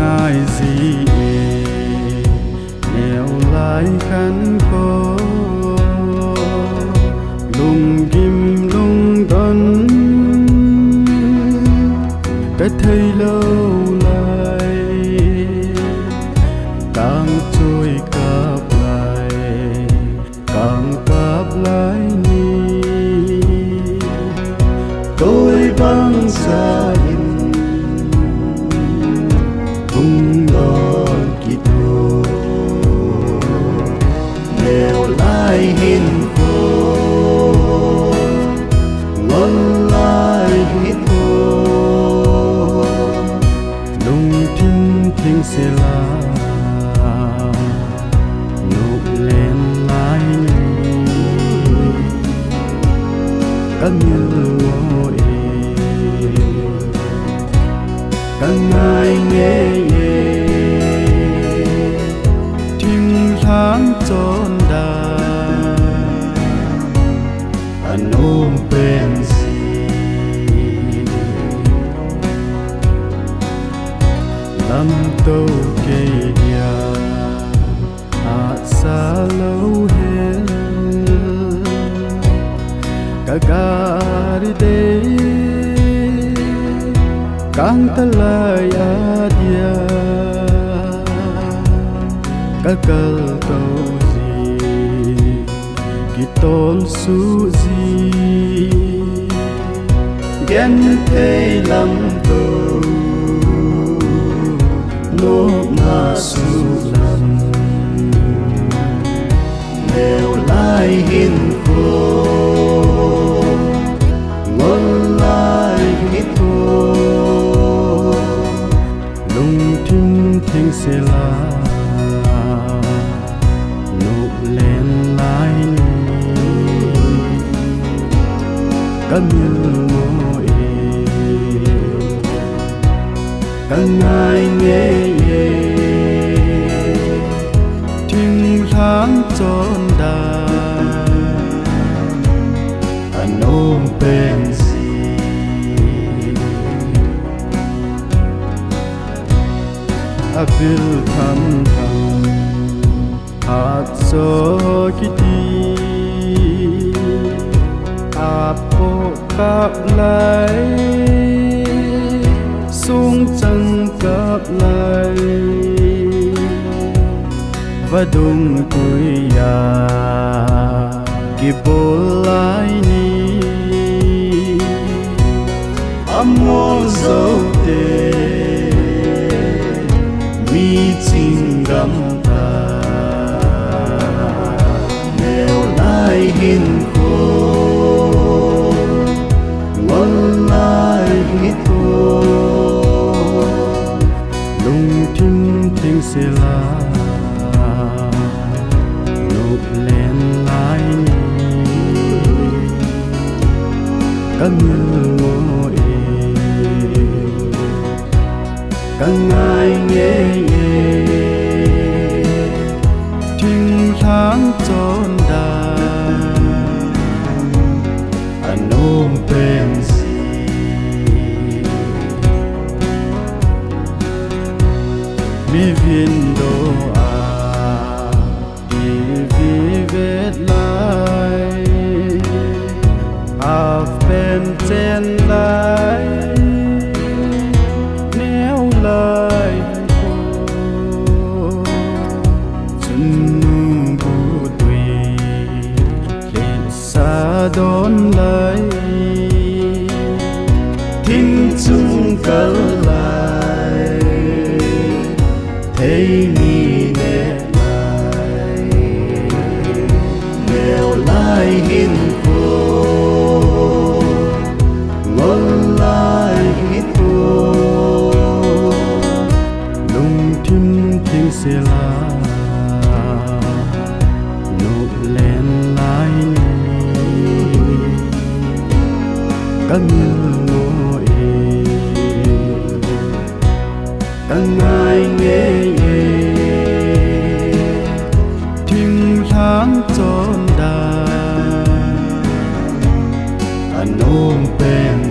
ง่ายสิแนวลายขันโคลุงกิมลุงดนกะเทยเล่าลายกางช่วยกับลายกางกับลายนี้โดยบังสาหินโคงอนลายหินโคลงทิ้งทิ้งเสียลาโนกเล่นลายนี้กันยืนเองกันง่ายเงี้ยทิ้งทางจนได้โน้มเป็นสีลำโตเกียอาสาโลเฮกะการิเดกังตะลายาเดียกะกะโตKitol suzi gen thei lam to no ma su lam neo lai hin ko ngon lai hit ko lung tim thing se la no len laiกันยืนเองกันง่ายเงี้ยทิ้งทางจนได้อโนมเป็นสีอาบิลทำหาดโซกิตีอาโปกับไหลสูงจังกับไหลว่าดงกุยยากิโบไหลนี้อโมโซเตมีจริงกำตาแนวไหลหินโคทิ้งเสียลาโนกเล่นลายนี้กันยืนเองกันง่ายเงี้ยทิ้งทางจนได้อโนมเป็นViviendo di viver life I've been ten life Neo life Chun nu bu tui Lên xa đón lại Thinh chung cỡ lại Thấy mi nè lại Nèo lại hin khô Ngon lại hít khô Lung tim tim càng ngày nghe thinh tháng trốn đà anh ôm bên